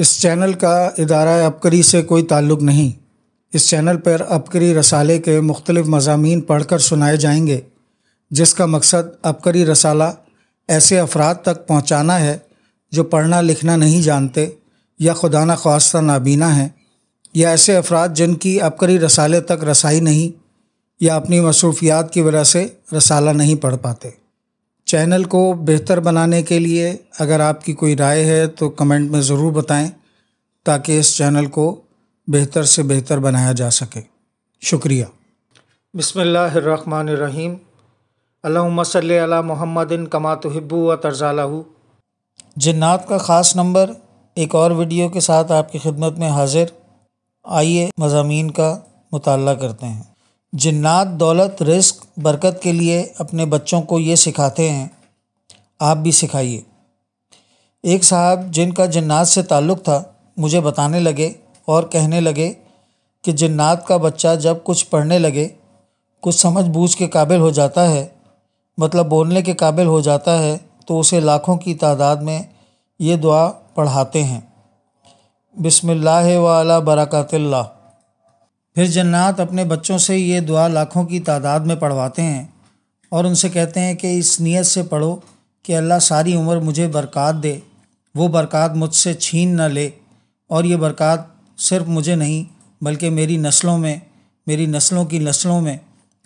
اس channel کا ادارہ عبقری سے کوئی تعلق نہیں۔ اس چینل پر عبقری رسالے کے مختلف مضامین پڑھ کر سنائے جائیں گے، جس کا مقصد عبقری رسالہ ایسے افراد تک پہنچانا ہے جو پڑھنا لکھنا نہیں جانتے یا خدا نخواستہ نابینا ہیں، یا ایسے افراد جن کی عبقری رسالے تک رسائی نہیں یا اپنی مصروفیات کی وجہ سے رسالہ نہیں پڑھ پاتے۔ چینل کو بہتر بنانے کے لیے اگر آپ کی کوئی رائے ہے تو کمنٹ میں ضرور بتائیں تاکہ اس چینل کو بہتر سے بہتر بنایا جا سکے۔ شکریہ۔ بسم اللہ الرحمن الرحیم۔ اللہم صلی علی محمد کما تحب و ترضی لہ۔ جنات کا خاص نمبر ایک اور ویڈیو کے ساتھ آپ کی خدمت میں حاضر۔ آئیے مضامین کا مطالعہ کرتے ہیں۔ جنات دولت، رزق، برکت کے لیے اپنے بچوں کو یہ سکھاتے ہیں، آپ بھی سکھائیے۔ ایک صاحب جن کا جنات سے تعلق تھا مجھے بتانے لگے اور کہنے لگے کہ جنات کا بچہ جب کچھ پڑھنے لگے، کچھ سمجھ بوجھ کے قابل ہو جاتا ہے، مطلب بولنے کے قابل ہو جاتا ہے، تو اسے لاکھوں کی تعداد میں یہ دعا پڑھاتے ہیں، بسم اللہ و علی برکات اللہ۔ پھر جنات اپنے بچوں سے یہ دعا لاکھوں کی تعداد میں پڑھواتے ہیں اور ان سے کہتے ہیں کہ اس نیت سے پڑھو کہ اللہ ساری عمر مجھے برکات دے، وہ برکات مجھ سے چھین نہ لے، اور یہ برکات صرف مجھے نہیں بلکہ میری نسلوں میں، میری نسلوں کی نسلوں میں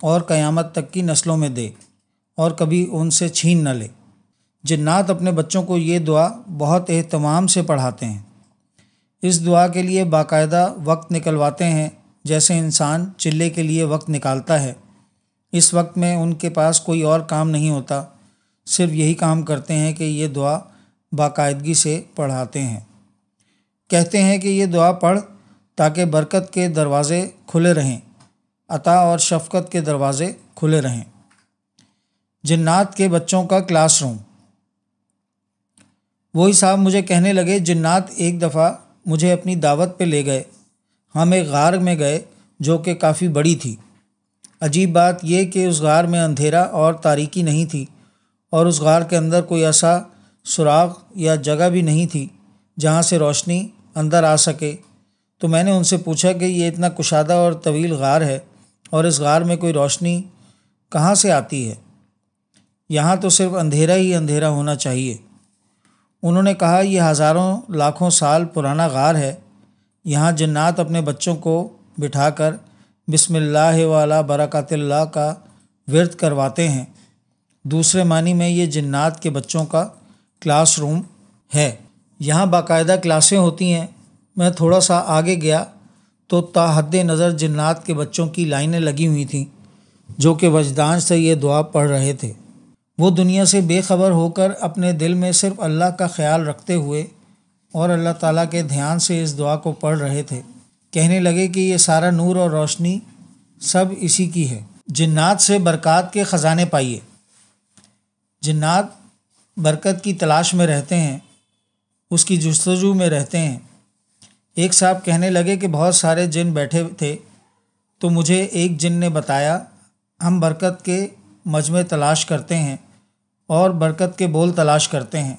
اور قیامت تک کی نسلوں میں دے، اور کبھی ان سے چھین نہ لے۔ جنات اپنے بچوں کو یہ دعا بہت اہتمام سے پڑھاتے ہیں۔ اس دعا کے لیے باقاعدہ وقت نکلواتے ہیں، جیسے انسان چلے کے لیے وقت نکالتا ہے۔ اس وقت میں ان کے پاس کوئی اور کام نہیں ہوتا، صرف یہی کام کرتے ہیں کہ یہ دعا باقاعدگی سے پڑھاتے ہیں۔ کہتے ہیں کہ یہ دعا پڑھ تاکہ برکت کے دروازے کھلے رہیں، عطا اور شفقت کے دروازے کھلے رہیں۔ جنات کے بچوں کا کلاس روم۔ وہی صاحب مجھے کہنے لگے، جنات ایک دفعہ مجھے اپنی دعوت پہ لے گئے۔ ہم ایک غار میں گئے جو کہ کافی بڑی تھی۔ عجیب بات یہ کہ اس غار میں اندھیرا اور تاریکی نہیں تھی، اور اس غار کے اندر کوئی ایسا سراغ یا جگہ بھی نہیں تھی جہاں سے روشنی اندر آ سکے۔ تو میں نے ان سے پوچھا کہ یہ اتنا کشادہ اور طویل غار ہے اور اس غار میں کوئی روشنی کہاں سے آتی ہے؟ یہاں تو صرف اندھیرا ہی اندھیرا ہونا چاہیے۔ انہوں نے کہا، یہ ہزاروں لاکھوں سال پرانا غار ہے۔ یہاں جنات اپنے بچوں کو بٹھا کر بسم اللہ و علی برکات اللہ کا ورد کرواتے ہیں۔ دوسرے معنی میں یہ جنات کے بچوں کا کلاس روم ہے۔ یہاں باقاعدہ کلاسیں ہوتی ہیں۔ میں تھوڑا سا آگے گیا تو تا حد نظر جنات کے بچوں کی لائنیں لگی ہوئی تھیں جو کہ وجدان سے یہ دعا پڑھ رہے تھے۔ وہ دنیا سے بے خبر ہو کر اپنے دل میں صرف اللہ کا خیال رکھتے ہوئے اور اللہ تعالیٰ کے دھیان سے اس دعا کو پڑھ رہے تھے۔ کہنے لگے کہ یہ سارا نور اور روشنی سب اسی کی ہے۔ جنات سے برکات کے خزانے پائیے۔ جنات برکت کی تلاش میں رہتے ہیں، اس کی جستجو میں رہتے ہیں۔ ایک صاحب کہنے لگے کہ بہت سارے جن بیٹھے تھے تو مجھے ایک جن نے بتایا، ہم برکت کے مجمع تلاش کرتے ہیں اور برکت کے بول تلاش کرتے ہیں،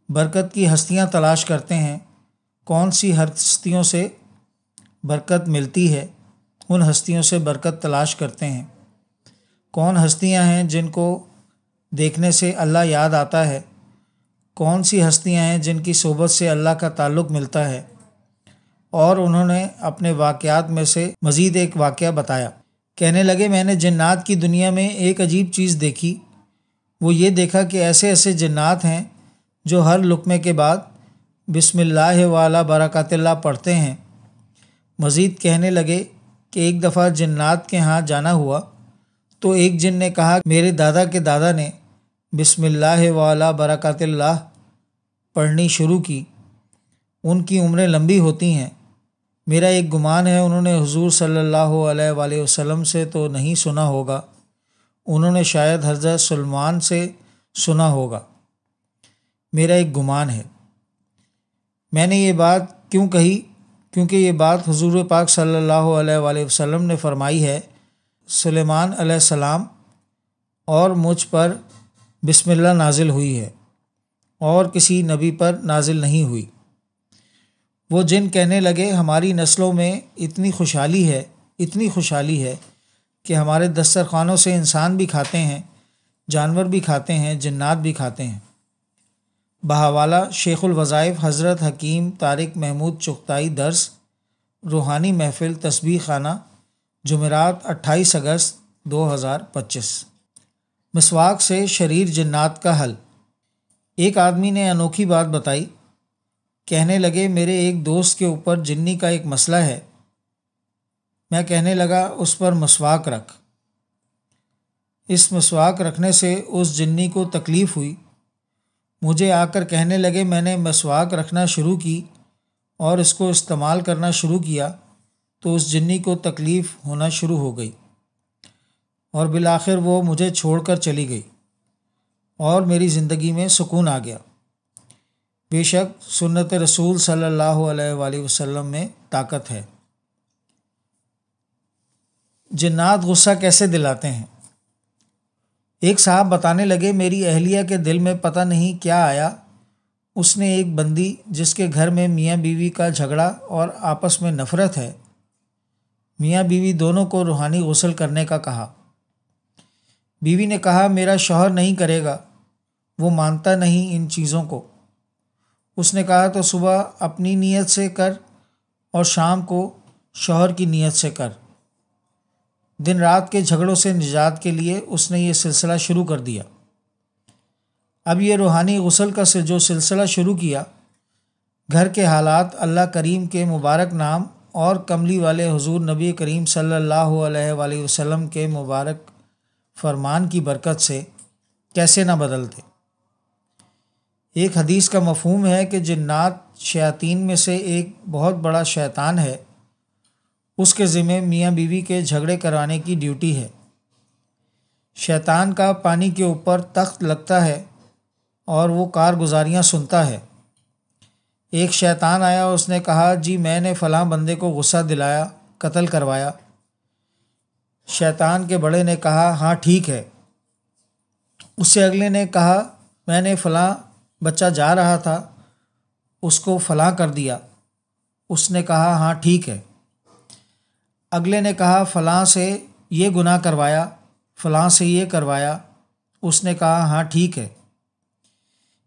برکت کی ہستیاں تلاش کرتے ہیں۔ کون سی ہستیوں سے برکت ملتی ہے، ان ہستیوں سے برکت تلاش کرتے ہیں۔ کون ہستیاں ہیں جن کو دیکھنے سے اللہ یاد آتا ہے، کون سی ہستیاں ہیں جن کی صحبت سے اللہ کا تعلق ملتا ہے۔ اور انہوں نے اپنے واقعات میں سے مزید ایک واقعہ بتایا۔ کہنے لگے، میں نے جنات کی دنیا میں ایک عجیب چیز دیکھی۔ وہ یہ دیکھا کہ ایسے ایسے جنات ہیں جو ہر لقمے کے بعد بسم اللہ و علی برکات اللہ پڑھتے ہیں۔ مزید کہنے لگے کہ ایک دفعہ جنات کے ہاں جانا ہوا تو ایک جن نے کہا، میرے دادا کے دادا نے بسم اللہ و علی برکات اللہ پڑھنی شروع کی، ان کی عمریں لمبی ہوتی ہیں۔ میرا ایک گمان ہے انہوں نے حضور صلی اللہ علیہ وآلہ وسلم سے تو نہیں سنا ہوگا، انہوں نے شاید حضرت سلمان سے سنا ہوگا، میرا ایک گمان ہے۔ میں نے یہ بات کیوں کہی؟ کیونکہ یہ بات حضور پاک صلی اللہ علیہ وآلہ وسلم نے فرمائی ہے، سلیمان علیہ السلام اور مجھ پر بسم اللہ نازل ہوئی ہے اور کسی نبی پر نازل نہیں ہوئی۔ وہ جن کہنے لگے ہماری نسلوں میں اتنی خوشحالی ہے کہ ہمارے دسترخوانوں سے انسان بھی کھاتے ہیں، جانور بھی کھاتے ہیں، جنات بھی کھاتے ہیں۔ بہاولہ شیخ الوظائف حضرت حکیم طارق محمود چغتائی درس روحانی محفل تسبیح خانہ جمعرات 28 اگست 2025۔ مسواک سے شریر جنات کا حل۔ ایک آدمی نے انوکھی بات بتائی۔ کہنے لگے میرے ایک دوست کے اوپر جنی کا ایک مسئلہ ہے۔ میں کہنے لگا اس پر مسواک رکھ۔ اس مسواک رکھنے سے اس جنی کو تکلیف ہوئی۔ مجھے آ کر کہنے لگے میں نے مسواک رکھنا شروع کی اور اس کو استعمال کرنا شروع کیا تو اس جنی کو تکلیف ہونا شروع ہو گئی اور بالآخر وہ مجھے چھوڑ کر چلی گئی اور میری زندگی میں سکون آ گیا۔ بے شک سنت رسول صلی اللہ علیہ وآلہ وسلم میں طاقت ہے۔ جنات غصہ کیسے دلاتے ہیں؟ ایک صاحب بتانے لگے میری اہلیہ کے دل میں پتہ نہیں کیا آیا، اس نے ایک بندی جس کے گھر میں میاں بیوی کا جھگڑا اور آپس میں نفرت ہے، میاں بیوی دونوں کو روحانی غسل کرنے کا کہا۔ بیوی نے کہا میرا شوہر نہیں کرے گا، وہ مانتا نہیں ان چیزوں کو۔ اس نے کہا تو صبح اپنی نیت سے کر اور شام کو شوہر کی نیت سے کر۔ دن رات کے جھگڑوں سے نجات کے لیے اس نے یہ سلسلہ شروع کر دیا۔ اب یہ روحانی غسل کا جو سلسلہ شروع کیا، گھر کے حالات اللہ کریم کے مبارک نام اور کملی والے حضور نبی کریم صلی اللہ علیہ وآلہ وسلم کے مبارک فرمان کی برکت سے کیسے نہ بدلتے۔ ایک حدیث کا مفہوم ہے کہ جنات شیاطین میں سے ایک بہت بڑا شیطان ہے، اس کے ذمہ میاں بیوی کے جھگڑے کرانے کی ڈیوٹی ہے۔ شیطان کا پانی کے اوپر تخت لگتا ہے اور وہ کارگزاریاں سنتا ہے۔ ایک شیطان آیا، اس نے کہا جی میں نے فلاں بندے کو غصہ دلایا، قتل کروایا۔ شیطان کے بڑے نے کہا ہاں ٹھیک ہے۔ اس سے اگلے نے کہا میں نے فلاں بچہ جا رہا تھا، اس کو فلاں کر دیا۔ اس نے کہا ہاں ٹھیک ہے۔ اگلے نے کہا فلاں سے یہ گناہ کروایا، فلاں سے یہ کروایا۔ اس نے کہا ہاں ٹھیک ہے۔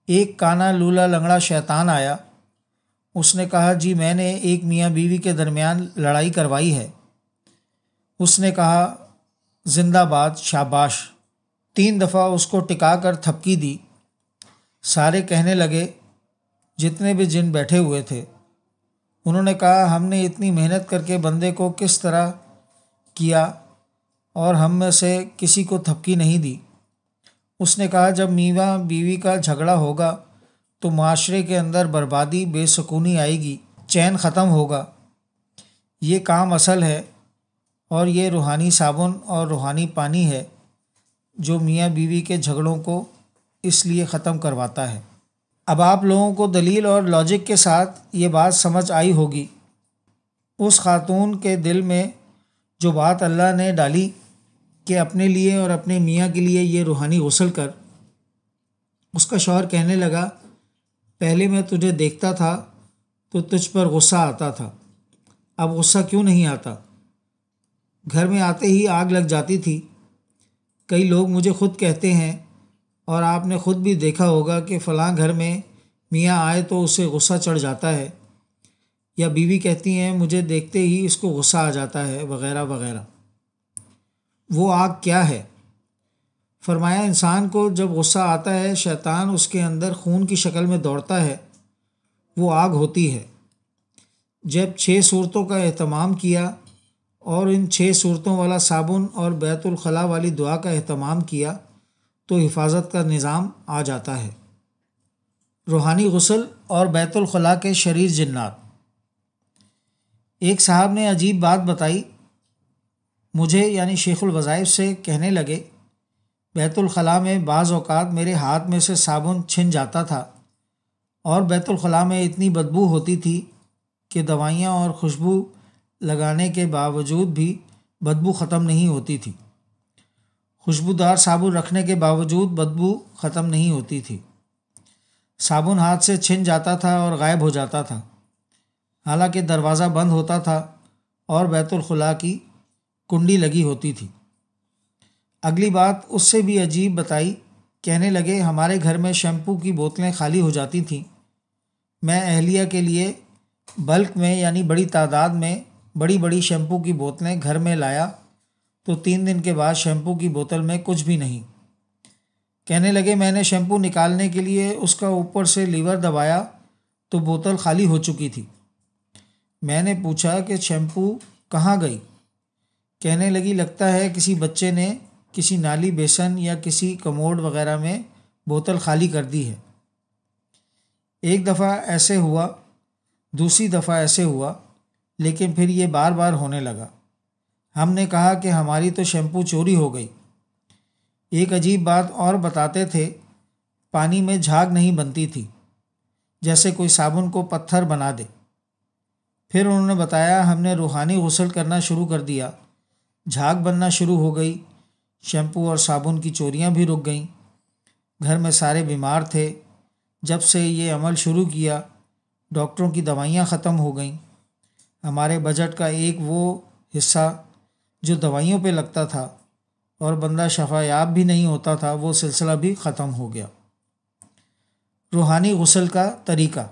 ایک کانا لولا لنگڑا شیطان آیا، اس نے کہا جی میں نے ایک میاں بیوی کے درمیان لڑائی کروائی ہے۔ اس نے کہا زندہ باد، شاباش۔ 3 دفعہ اس کو ٹکا کر تھپکی دی۔ سارے کہنے لگے، جتنے بھی جن بیٹھے ہوئے تھے، انہوں نے کہا ہم نے اتنی محنت کر کے بندے کو کس طرح کیا اور ہم میں سے کسی کو تھپکی نہیں دی۔ اس نے کہا جب میاں بیوی کا جھگڑا ہوگا تو معاشرے کے اندر بربادی، بے سکونی آئے گی، چین ختم ہوگا۔ یہ کام اصل ہے اور یہ روحانی صابن اور روحانی پانی ہے جو میاں بیوی کے جھگڑوں کو اس لیے ختم کرواتا ہے۔ اب آپ لوگوں کو دلیل اور لاجک کے ساتھ یہ بات سمجھ آئی ہوگی۔ اس خاتون کے دل میں جو بات اللہ نے ڈالی کہ اپنے لیے اور اپنے میاں کے لیے یہ روحانی غسل کر، اس کا شوہر کہنے لگا پہلے میں تجھے دیکھتا تھا تو تجھ پر غصہ آتا تھا، اب غصہ کیوں نہیں آتا؟ گھر میں آتے ہی آگ لگ جاتی تھی۔ کئی لوگ مجھے خود کہتے ہیں اور آپ نے خود بھی دیکھا ہوگا کہ فلاں گھر میں میاں آئے تو اسے غصہ چڑھ جاتا ہے، یا بیوی کہتی ہیں مجھے دیکھتے ہی اس کو غصہ آ جاتا ہے، وغیرہ وغیرہ۔ وہ آگ کیا ہے؟ فرمایا انسان کو جب غصہ آتا ہے شیطان اس کے اندر خون کی شکل میں دوڑتا ہے، وہ آگ ہوتی ہے۔ جب 6 صورتوں کا اہتمام کیا اور ان 6 صورتوں والا صابن اور بیت الخلاء والی دعا کا اہتمام کیا تو حفاظت کا نظام آ جاتا ہے۔ روحانی غسل اور بیت الخلاء کے شریر جنات۔ ایک صاحب نے عجیب بات بتائی، مجھے یعنی شیخ الوظائف سے کہنے لگے بیت الخلاء میں بعض اوقات میرے ہاتھ میں سے صابن چھن جاتا تھا اور بیت الخلاء میں اتنی بدبو ہوتی تھی کہ دوائیاں اور خوشبو لگانے کے باوجود بھی بدبو ختم نہیں ہوتی تھی، خوشبودار صابن رکھنے کے باوجود بدبو ختم نہیں ہوتی تھی، صابن ہاتھ سے چھن جاتا تھا اور غائب ہو جاتا تھا۔ حالانکہ دروازہ بند ہوتا تھا اور بیت الخلاء کی کنڈی لگی ہوتی تھی۔ اگلی بات اس سے بھی عجیب بتائی۔ کہنے لگے ہمارے گھر میں شیمپو کی بوتلیں خالی ہو جاتی تھیں۔ میں اہلیہ کے لیے بلک میں یعنی بڑی تعداد میں بڑی بڑی شیمپو کی بوتلیں گھر میں لایا تو 3 دن کے بعد شیمپو کی بوتل میں کچھ بھی نہیں۔ کہنے لگے میں نے شیمپو نکالنے کے لیے اس کا اوپر سے لیور دبایا تو بوتل خالی ہو چکی تھی۔ میں نے پوچھا کہ شیمپو کہاں گئی؟ کہنے لگی لگتا ہے کسی بچے نے کسی نالی بیسن یا کسی کموڈ وغیرہ میں بوتل خالی کر دی ہے۔ ایک دفعہ ایسے ہوا، دوسری دفعہ ایسے ہوا، لیکن پھر یہ بار بار ہونے لگا۔ ہم نے کہا کہ ہماری تو شیمپو چوری ہو گئی۔ ایک عجیب بات اور بتاتے تھے، پانی میں جھاگ نہیں بنتی تھی، جیسے کوئی صابن کو پتھر بنا دے۔ پھر انہوں نے بتایا ہم نے روحانی غسل کرنا شروع کر دیا، جھاگ بننا شروع ہو گئی، شیمپو اور صابن کی چوریاں بھی رک گئیں۔ گھر میں سارے بیمار تھے۔ جب سے یہ عمل شروع کیا ڈاکٹروں کی دوائیاں ختم ہو گئیں۔ ہمارے بجٹ کا ایک وہ حصہ جو دوائیوں پہ لگتا تھا اور بندہ شفا یاب بھی نہیں ہوتا تھا، وہ سلسلہ بھی ختم ہو گیا۔ روحانی غسل کا طریقہ۔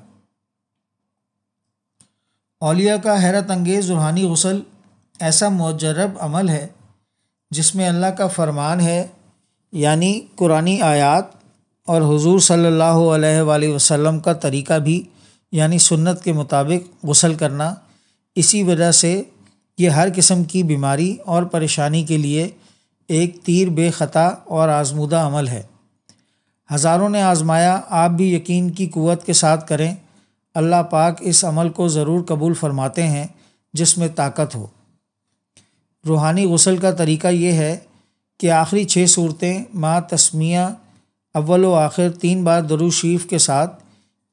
اولیاء کا حیرت انگیز روحانی غسل ایسا مجرب عمل ہے جس میں اللہ کا فرمان ہے، یعنی قرآنی آیات، اور حضور صلی اللہ علیہ وآلہ وسلم کا طریقہ بھی، یعنی سنت کے مطابق غسل کرنا۔ اسی وجہ سے یہ ہر قسم کی بیماری اور پریشانی کے لیے ایک تیر بے خطا اور آزمودہ عمل ہے۔ ہزاروں نے آزمایا، آپ بھی یقین کی قوت کے ساتھ کریں، اللہ پاک اس عمل کو ضرور قبول فرماتے ہیں جس میں طاقت ہو۔ روحانی غسل کا طریقہ یہ ہے کہ آخری 6 صورتیں مع تسمیہ اول و آخر 3 بار درود شریف کے ساتھ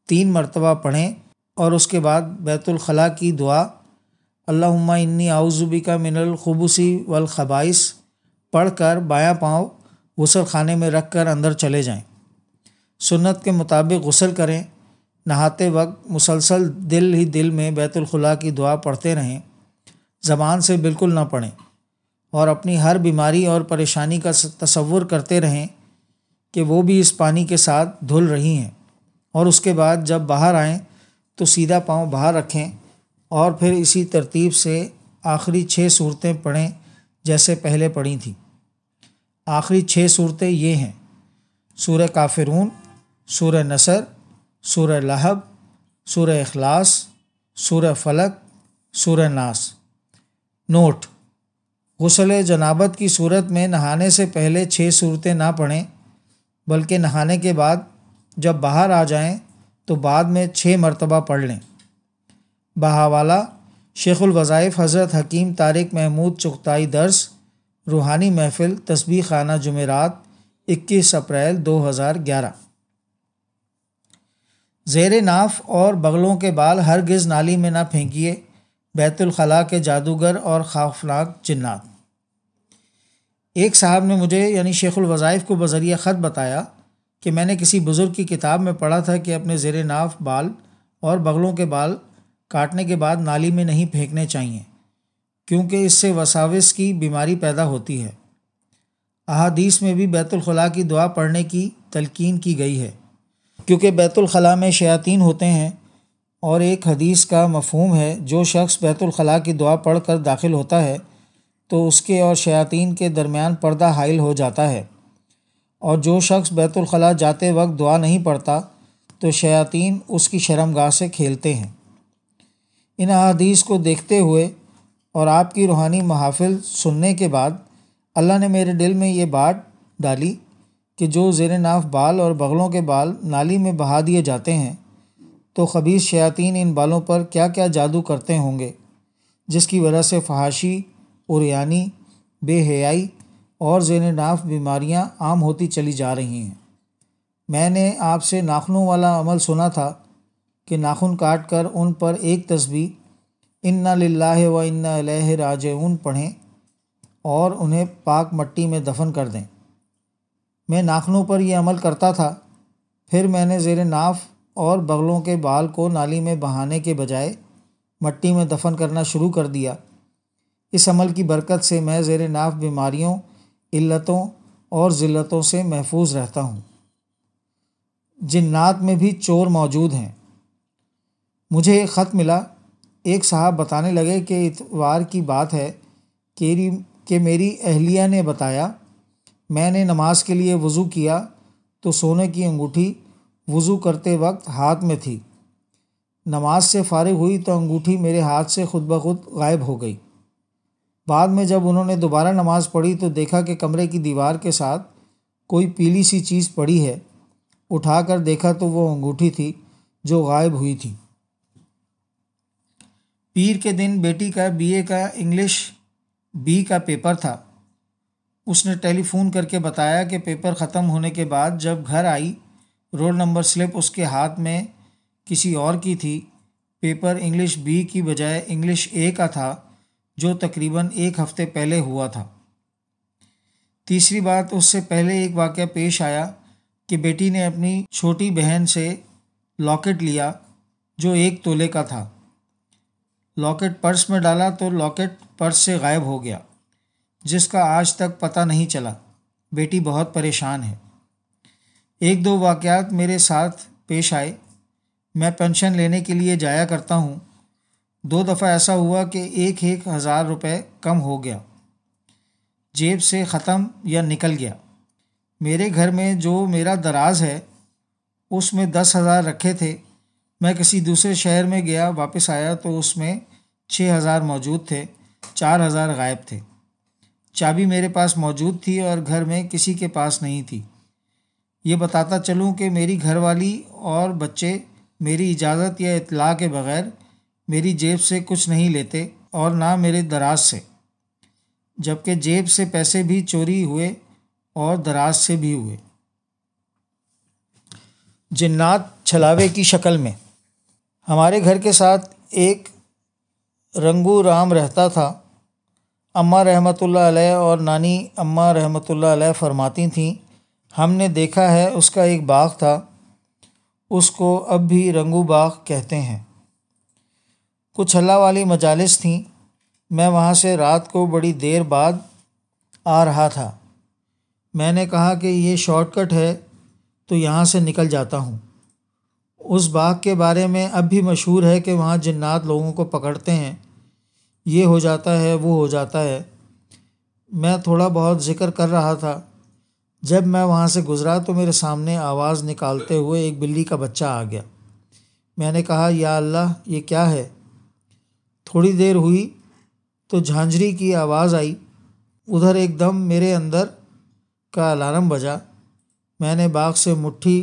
3 مرتبہ پڑھیں، اور اس کے بعد بیت الخلاء کی دعا اللہم انی اعوذ بک من الخبث والخبائث پڑھ کر بایاں پاؤں غسل خانے میں رکھ کر اندر چلے جائیں۔ سنت کے مطابق غسل کریں۔ نہاتے وقت مسلسل دل ہی دل میں بیت الخلاء کی دعا پڑھتے رہیں، زبان سے بالکل نہ پڑھیں، اور اپنی ہر بیماری اور پریشانی کا تصور کرتے رہیں کہ وہ بھی اس پانی کے ساتھ دھل رہی ہیں، اور اس کے بعد جب باہر آئیں تو سیدھا پاؤں باہر رکھیں، اور پھر اسی ترتیب سے آخری 6 صورتیں پڑھیں جیسے پہلے پڑھی تھیں۔ آخری 6 صورتیں یہ ہیں: سورہ کافرون، سورہ نصر، سورہ لہب، سورہ اخلاص، سورہ فلق، سورہ ناس۔ نوٹ: غسل جنابت کی صورت میں نہانے سے پہلے 6 صورتیں نہ پڑھیں، بلکہ نہانے کے بعد جب باہر آ جائیں تو بعد میں 6 مرتبہ پڑھ لیں۔ بحوالہ شیخ الوظائف حضرت حکیم طارق محمود چغتائی درس، روحانی محفل تسبیح خانہ جمعرات 21 اپریل 2011۔ زیر ناف اور بغلوں کے بال ہرگز نالی میں نہ پھینکیے، بیت الخلاء کے جادوگر اور خوفناک جنات۔ ایک صاحب نے مجھے یعنی شیخ الوظائف کو بذریعہ خط بتایا کہ میں نے کسی بزرگ کی کتاب میں پڑھا تھا کہ اپنے زیر ناف بال اور بغلوں کے بال کاٹنے کے بعد نالی میں نہیں پھینکنے چاہیے، کیونکہ اس سے وساوس کی بیماری پیدا ہوتی ہے۔ احادیث میں بھی بیت الخلاء کی دعا پڑھنے کی تلقین کی گئی ہے، کیونکہ بیت الخلاء میں شیاطین ہوتے ہیں، اور ایک حدیث کا مفہوم ہے جو شخص بیت الخلاء کی دعا پڑھ کر داخل ہوتا ہے تو اس کے اور شیاطین کے درمیان پردہ حائل ہو جاتا ہے، اور جو شخص بیت الخلاء جاتے وقت دعا نہیں پڑھتا تو شیاطین اس کی شرمگاہ سے کھیلتے ہیں۔ ان احادیث کو دیکھتے ہوئے اور آپ کی روحانی محافل سننے کے بعد اللہ نے میرے دل میں یہ بات ڈالی کہ جو زیر ناف بال اور بغلوں کے بال نالی میں بہا دیے جاتے ہیں تو خبیث شیاطین ان بالوں پر کیا کیا جادو کرتے ہوں گے، جس کی وجہ سے فحاشی، عریانی، بے حیائی اور زیر ناف بیماریاں عام ہوتی چلی جا رہی ہیں۔ میں نے آپ سے ناخنوں والا عمل سنا تھا کہ ناخن کاٹ کر ان پر ایک تسبیح انا للہ و انا الیہ راجعون پڑھیں اور انہیں پاک مٹی میں دفن کر دیں۔ میں ناخنوں پر یہ عمل کرتا تھا، پھر میں نے زیر ناف اور بغلوں کے بال کو نالی میں بہانے کے بجائے مٹی میں دفن کرنا شروع کر دیا۔ اس عمل کی برکت سے میں زیر ناف بیماریوں، علتوں اور ذلتوں سے محفوظ رہتا ہوں۔ جنات میں بھی چور موجود ہیں۔ مجھے ایک خط ملا۔ ایک صاحب بتانے لگے کہ اتوار کی بات ہے کہ میری اہلیہ نے بتایا، میں نے نماز کے لیے وضو کیا تو سونے کی انگوٹھی وضو کرتے وقت ہاتھ میں تھی۔ نماز سے فارغ ہوئی تو انگوٹھی میرے ہاتھ سے خود بخود غائب ہو گئی۔ بعد میں جب انہوں نے دوبارہ نماز پڑھی تو دیکھا کہ کمرے کی دیوار کے ساتھ کوئی پیلی سی چیز پڑی ہے۔ اٹھا کر دیکھا تو وہ انگوٹھی تھی جو غائب ہوئی تھی۔ پیر کے دن بیٹی کا BA کا انگلش B کا پیپر تھا۔ اس نے ٹیلی فون کر کے بتایا کہ پیپر ختم ہونے کے بعد جب گھر آئی، رول نمبر سلپ اس کے ہاتھ میں کسی اور کی تھی۔ پیپر انگلش B کی بجائے انگلش A کا تھا جو تقریباً 1 ہفتے پہلے ہوا تھا۔ تیسری بات، اس سے پہلے ایک واقعہ پیش آیا کہ بیٹی نے اپنی چھوٹی بہن سے لاکٹ لیا جو 1 تولے کا تھا۔ لاکٹ پرس میں ڈالا تو لاکٹ پرس سے غائب ہو گیا، جس کا آج تک پتہ نہیں چلا۔ بیٹی بہت پریشان ہے۔ 1-2 واقعات میرے ساتھ پیش آئے۔ میں پینشن لینے کے لیے جایا کرتا ہوں۔ 2 دفعہ ایسا ہوا کہ 1,000 روپے کم ہو گیا، جیب سے ختم یا نکل گیا۔ میرے گھر میں جو میرا دراز ہے اس میں 10,000 رکھے تھے۔ میں کسی دوسرے شہر میں گیا، واپس آیا تو اس میں 6,000 موجود تھے، 4,000 غائب تھے۔ چابی میرے پاس موجود تھی اور گھر میں کسی کے پاس نہیں تھی۔ یہ بتاتا چلوں کہ میری گھر والی اور بچے میری اجازت یا اطلاع کے بغیر میری جیب سے کچھ نہیں لیتے اور نہ میرے دراز سے، جبکہ جیب سے پیسے بھی چوری ہوئے اور دراز سے بھی ہوئے۔ جنات چھلاوے کی شکل میں۔ ہمارے گھر کے ساتھ ایک رنگو رام رہتا تھا۔ اماں رحمۃ اللہ علیہ اور نانی اماں رحمۃ اللہ علیہ فرماتی تھیں، ہم نے دیکھا ہے اس کا ایک باغ تھا، اس کو اب بھی رنگو باغ کہتے ہیں۔ کچھ اللہ والی مجالس تھیں۔ میں وہاں سے رات کو بڑی دیر بعد آ رہا تھا۔ میں نے کہا کہ یہ شارٹ کٹ ہے تو یہاں سے نکل جاتا ہوں۔ اس باغ کے بارے میں اب بھی مشہور ہے کہ وہاں جنات لوگوں کو پکڑتے ہیں، یہ ہو جاتا ہے، وہ ہو جاتا ہے۔ میں تھوڑا بہت ذکر کر رہا تھا، جب میں وہاں سے گزرا تو میرے سامنے آواز نکالتے ہوئے ایک بلی کا بچہ آ گیا۔ میں نے کہا، یا اللہ، یہ کیا ہے؟ تھوڑی دیر ہوئی تو جھانجھری کی آواز آئی۔ ادھر ایک دم میرے اندر کا الارم بجا۔ میں نے باغ سے مٹھی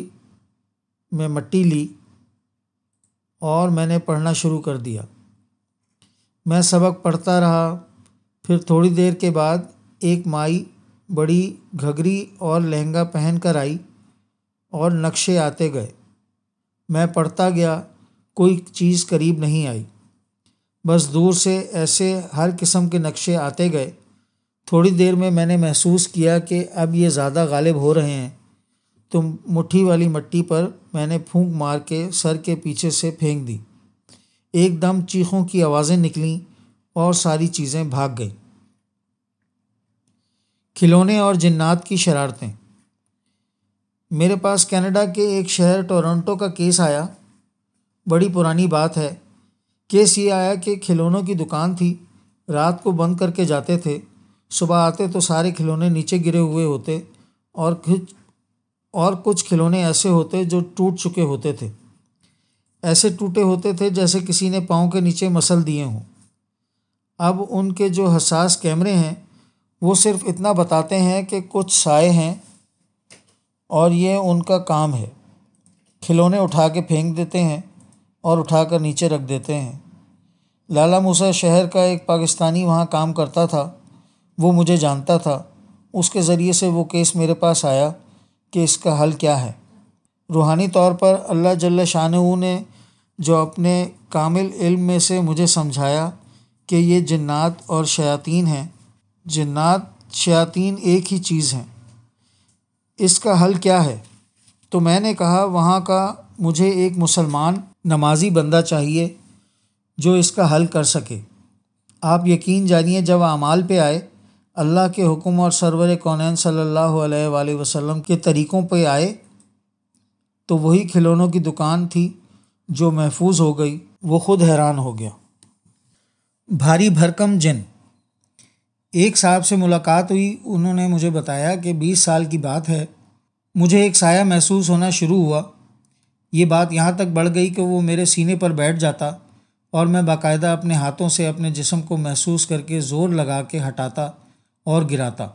میں مٹی لی اور میں نے پڑھنا شروع کر دیا۔ میں سبق پڑھتا رہا۔ پھر تھوڑی دیر کے بعد ایک مائی بڑی گھگری اور لہنگا پہن کر آئی اور نقشے آتے گئے۔ میں پڑھتا گیا، کوئی چیز قریب نہیں آئی، بس دور سے ایسے ہر قسم کے نقشے آتے گئے۔ تھوڑی دیر میں نے محسوس کیا کہ اب یہ زیادہ غالب ہو رہے ہیں تو مٹھی والی مٹی پر میں نے پھونک مار کے سر کے پیچھے سے پھینک دی۔ ایک دم چیخوں کی آوازیں نکلیں اور ساری چیزیں بھاگ گئیں۔ کھلونے اور جنات کی شرارتیں۔ میرے پاس کینیڈا کے ایک شہر ٹورنٹو کا کیس آیا۔ بڑی پرانی بات ہے۔ کیس یہ آیا کہ کھلونوں کی دکان تھی، رات کو بند کر کے جاتے تھے، صبح آتے تو سارے کھلونے نیچے گرے ہوئے ہوتے اور کچھ کھلونے ایسے ہوتے جو ٹوٹ چکے ہوتے تھے، ایسے ٹوٹے ہوتے تھے جیسے کسی نے پاؤں کے نیچے مسل دیے ہوں۔ اب ان کے جو حساس کیمرے ہیں وہ صرف اتنا بتاتے ہیں کہ کچھ سائے ہیں اور یہ ان کا کام ہے۔ کھلونے اٹھا کے پھینک دیتے ہیں اور اٹھا کر نیچے رکھ دیتے ہیں۔ لالا موسیٰ شہر کا ایک پاکستانی وہاں کام کرتا تھا، وہ مجھے جانتا تھا۔ اس کے ذریعے سے وہ کیس میرے پاس آیا کہ اس کا حل کیا ہے۔ روحانی طور پر اللہ جل شانہ نے جو اپنے کامل علم میں سے مجھے سمجھایا کہ یہ جنات اور شیاطین ہیں۔ جنات شیاطین ایک ہی چیز ہیں، اس کا حل کیا ہے؟ تو میں نے کہا، وہاں کا مجھے ایک مسلمان نمازی بندہ چاہیے جو اس کا حل کر سکے۔ آپ یقین جانیے جب اعمال پہ آئے، اللہ کے حکم اور سرور کونین صلی اللہ علیہ وآلہ وسلم کے طریقوں پہ آئے، تو وہی کھلونوں کی دکان تھی جو محفوظ ہو گئی۔ وہ خود حیران ہو گیا۔ بھاری بھرکم جن۔ ایک صاحب سے ملاقات ہوئی، انہوں نے مجھے بتایا کہ 20 سال کی بات ہے، مجھے ایک سایہ محسوس ہونا شروع ہوا۔ یہ بات یہاں تک بڑھ گئی کہ وہ میرے سینے پر بیٹھ جاتا اور میں باقاعدہ اپنے ہاتھوں سے اپنے جسم کو محسوس کر کے زور لگا کے ہٹاتا اور گراتا۔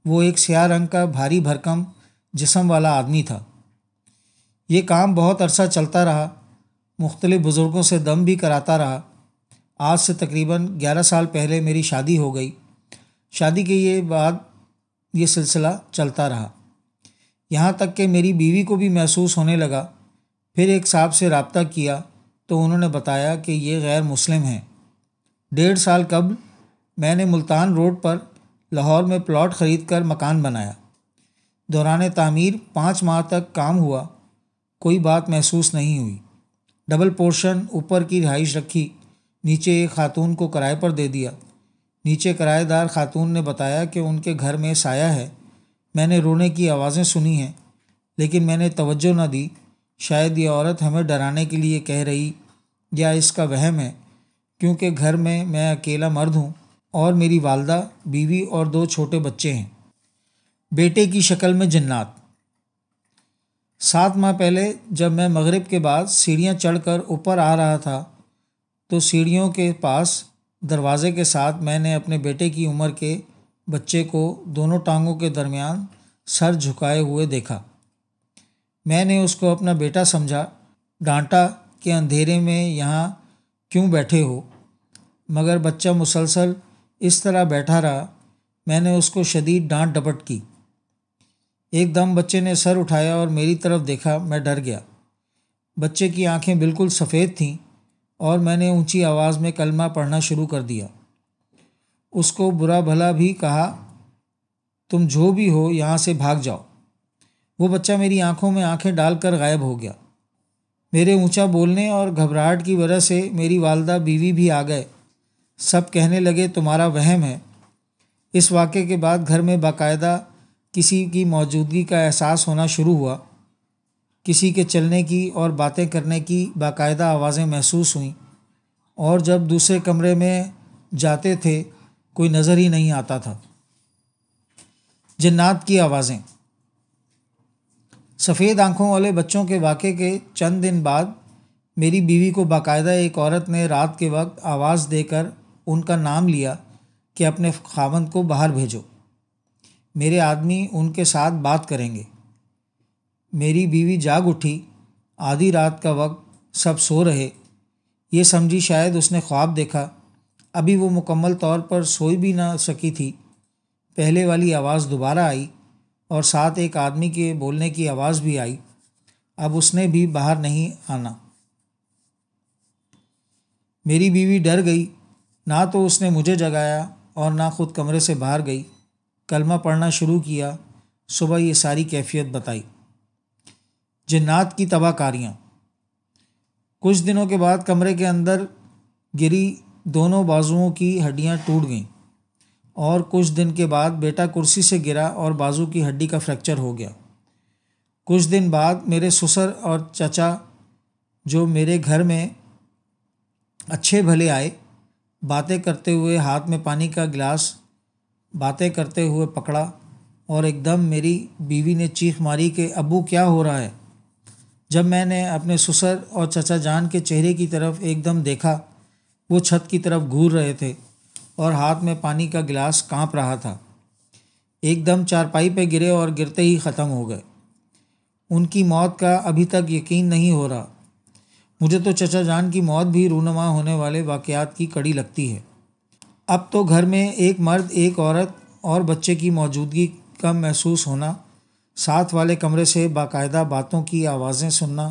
وہ ایک سیاہ رنگ کا بھاری بھرکم جسم والا آدمی تھا۔ یہ کام بہت عرصہ چلتا رہا، مختلف بزرگوں سے دم بھی کراتا رہا۔ آج سے تقریباً 11 سال پہلے میری شادی ہو گئی۔ شادی کے بعد یہ سلسلہ چلتا رہا، یہاں تک کہ میری بیوی کو بھی محسوس ہونے لگا۔ پھر ایک صاحب سے رابطہ کیا تو انہوں نے بتایا کہ یہ غیر مسلم ہیں۔ 1.5 سال قبل میں نے ملتان روڈ پر لاہور میں پلاٹ خرید کر مکان بنایا۔ دوران تعمیر 5 ماہ تک کام ہوا، کوئی بات محسوس نہیں ہوئی۔ ڈبل پورشن اوپر کی رہائش رکھی، نیچے ایک خاتون کو کرائے پر دے دیا۔ نیچے کرایہ دار خاتون نے بتایا کہ ان کے گھر میں سایہ ہے۔ میں نے رونے کی آوازیں سنی ہیں، لیکن میں نے توجہ نہ دی۔ شاید یہ عورت ہمیں ڈرانے کے لیے کہہ رہی، یا اس کا وہم ہے، کیونکہ گھر میں اکیلا مرد ہوں اور میری والدہ، بیوی اور 2 چھوٹے بچے ہیں۔ بیٹے کی شکل میں جنات۔ 7 ماہ پہلے جب میں مغرب کے بعد سیڑھیاں چڑھ کر اوپر آ رہا تھا تو سیڑھیوں کے پاس دروازے کے ساتھ میں نے اپنے بیٹے کی عمر کے بچے کو دونوں ٹانگوں کے درمیان سر جھکائے ہوئے دیکھا۔ میں نے اس کو اپنا بیٹا سمجھا، ڈانٹا کہ اندھیرے میں یہاں کیوں بیٹھے ہو، مگر بچہ مسلسل اس طرح بیٹھا رہا۔ میں نے اس کو شدید ڈانٹ ڈپٹ کی۔ ایک دم بچے نے سر اٹھایا اور میری طرف دیکھا۔ میں ڈر گیا۔ بچے کی آنکھیں بالکل سفید تھیں اور میں نے اونچی آواز میں کلمہ پڑھنا شروع کر دیا۔ اس کو برا بھلا بھی کہا، تم جو بھی ہو یہاں سے بھاگ جاؤ۔ وہ بچہ میری آنکھوں میں آنکھیں ڈال کر غائب ہو گیا۔ میرے اونچا بولنے اور گھبراہٹ کی وجہ سے میری والدہ بیوی بھی آ گئے۔ سب کہنے لگے تمہارا وہم ہے۔ اس واقعے کے بعد گھر میں باقاعدہ کسی کی موجودگی کا احساس ہونا شروع ہوا۔ کسی کے چلنے کی اور باتیں کرنے کی باقاعدہ آوازیں محسوس ہوئیں، اور جب دوسرے کمرے میں جاتے تھے کوئی نظر ہی نہیں آتا تھا۔ جنات کی آوازیں۔ سفید آنکھوں والے بچوں کے واقعے کے چند دن بعد میری بیوی کو باقاعدہ ایک عورت نے رات کے وقت آواز دے کر ان کا نام لیا کہ اپنے خاوند کو باہر بھیجو، میرے آدمی ان کے ساتھ بات کریں گے۔ میری بیوی جاگ اٹھی۔ آدھی رات کا وقت، سب سو رہے، یہ سمجھی شاید اس نے خواب دیکھا۔ ابھی وہ مکمل طور پر سوئی بھی نہ سکی تھی۔ پہلے والی آواز دوبارہ آئی اور ساتھ ایک آدمی کے بولنے کی آواز بھی آئی۔ اب اس نے بھی باہر نہیں آنا۔ میری بیوی ڈر گئی۔ نہ تو اس نے مجھے جگایا اور نہ خود کمرے سے باہر گئی۔ کلمہ پڑھنا شروع کیا۔ صبح یہ ساری کیفیت بتائی۔ جنات کی تباہ کاریاں۔ کچھ دنوں کے بعد کمرے کے اندر گری دونوں بازوؤں کی ہڈیاں ٹوٹ گئیں، اور کچھ دن کے بعد بیٹا کرسی سے گرا اور بازو کی ہڈی کا فریکچر ہو گیا۔ کچھ دن بعد میرے سسر اور چچا جو میرے گھر میں اچھے بھلے آئے، باتیں کرتے ہوئے ہاتھ میں پانی کا گلاس باتیں کرتے ہوئے پکڑا، اور ایک دم میری بیوی نے چیخ ماری کہ ابو کیا ہو رہا ہے۔ جب میں نے اپنے سسر اور چچا جان کے چہرے کی طرف ایک دم دیکھا، وہ چھت کی طرف گھور رہے تھے اور ہاتھ میں پانی کا گلاس کانپ رہا تھا۔ ایک دم چارپائی پہ گرے اور گرتے ہی ختم ہو گئے۔ ان کی موت کا ابھی تک یقین نہیں ہو رہا۔ مجھے تو چچا جان کی موت بھی رونما ہونے والے واقعات کی کڑی لگتی ہے۔ اب تو گھر میں ایک مرد، ایک عورت اور بچے کی موجودگی کم محسوس ہونا، ساتھ والے کمرے سے باقاعدہ باتوں کی آوازیں سننا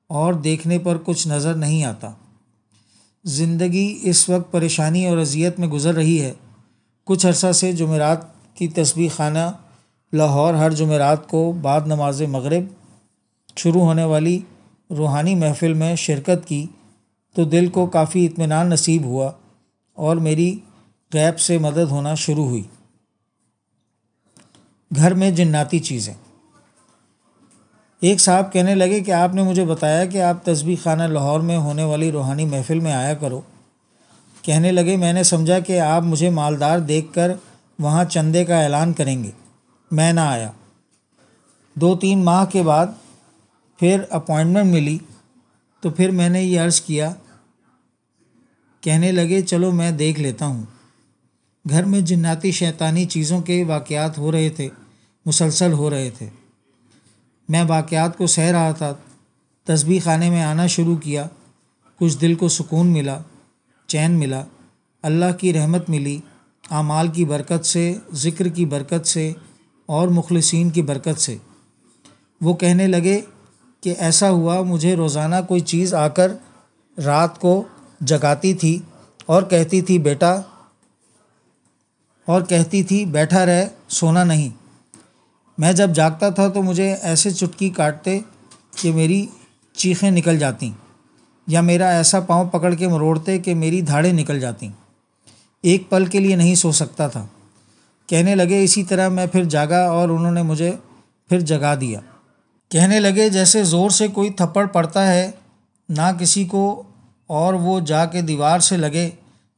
اور دیکھنے پر کچھ نظر نہیں آتا۔ زندگی اس وقت پریشانی اور اذیت میں گزر رہی ہے۔ کچھ عرصہ سے جمعرات کی تسبیح خانہ لاہور ہر جمعرات کو بعد نماز مغرب شروع ہونے والی روحانی محفل میں شرکت کی تو دل کو کافی اطمینان نصیب ہوا اور میری غیب سے مدد ہونا شروع ہوئی۔ گھر میں جناتی چیزیں۔ ایک صاحب کہنے لگے کہ آپ نے مجھے بتایا کہ آپ تسبیح خانہ لاہور میں ہونے والی روحانی محفل میں آیا کرو۔ کہنے لگے میں نے سمجھا کہ آپ مجھے مالدار دیکھ کر وہاں چندے کا اعلان کریں گے، میں نہ آیا۔ 2-3 ماہ کے بعد پھر اپوائنٹمنٹ ملی تو پھر میں نے یہ عرض کیا۔ کہنے لگے چلو میں دیکھ لیتا ہوں۔ گھر میں جناتی شیطانی چیزوں کے واقعات ہو رہے تھے، مسلسل ہو رہے تھے۔ میں واقعات کو سہ رہا تھا۔ تسبیح خانے میں آنا شروع کیا، کچھ دل کو سکون ملا، چین ملا، اللہ کی رحمت ملی، اعمال کی برکت سے، ذکر کی برکت سے اور مخلصین کی برکت سے۔ وہ کہنے لگے کہ ایسا ہوا مجھے روزانہ کوئی چیز آ کر رات کو جگاتی تھی اور کہتی تھی بیٹھا رہ، سونا نہیں۔ میں جب جاگتا تھا تو مجھے ایسے چٹکی کاٹتے کہ میری چیخیں نکل جاتیں، یا میرا ایسا پاؤں پکڑ کے مروڑتے کہ میری دھاڑیں نکل جاتیں۔ ایک پل کے لیے نہیں سو سکتا تھا۔ کہنے لگے اسی طرح میں پھر جاگا اور انہوں نے مجھے پھر جگا دیا۔ کہنے لگے جیسے زور سے کوئی تھپڑ پڑتا ہے نہ کسی کو، اور وہ جا کے دیوار سے لگے،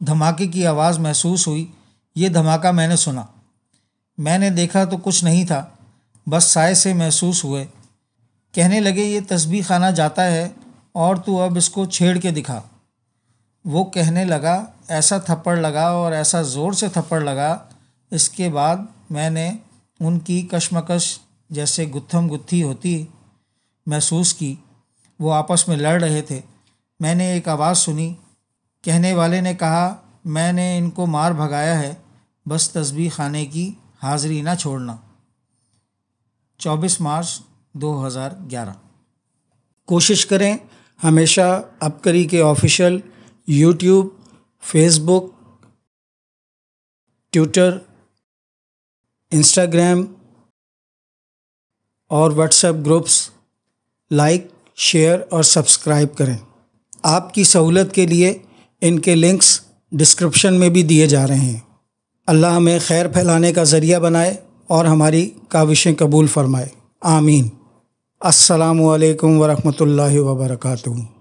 دھماکے کی آواز محسوس ہوئی۔ یہ دھماکہ میں نے سنا۔ میں نے دیکھا تو کچھ نہیں تھا، بس سائے سے محسوس ہوئے۔ کہنے لگے یہ تسبیح خانہ جاتا ہے اور تو اب اس کو چھیڑ کے دکھا۔ وہ کہنے لگا ایسا تھپڑ لگا اور ایسا زور سے تھپڑ لگا، اس کے بعد میں نے ان کی کشمکش جیسے گتھم گتھی ہوتی محسوس کی۔ وہ آپس میں لڑ رہے تھے۔ میں نے ایک آواز سنی۔ کہنے والے نے کہا میں نے ان کو مار بھگایا ہے، بس تسبیح خانے کی حاضری نہ چھوڑنا۔ 24 مارچ 2011۔ کوشش کریں ہمیشہ عبقری کے آفیشیل یوٹیوب، فیس بک، ٹویٹر، انسٹاگرام اور what's app groups like, share اور سبسکرائب کریں۔ آپ کی سہولت کے لیے ان کے لنکس ڈسکرپشن میں بھی دیے جا رہے ہیں۔ اللہ ہمیں خیر پھیلانے کا ذریعہ بنائے اور ہماری کاوشیں قبول فرمائے، آمین۔ السلام علیکم ورحمۃ اللہ وبرکاتہ۔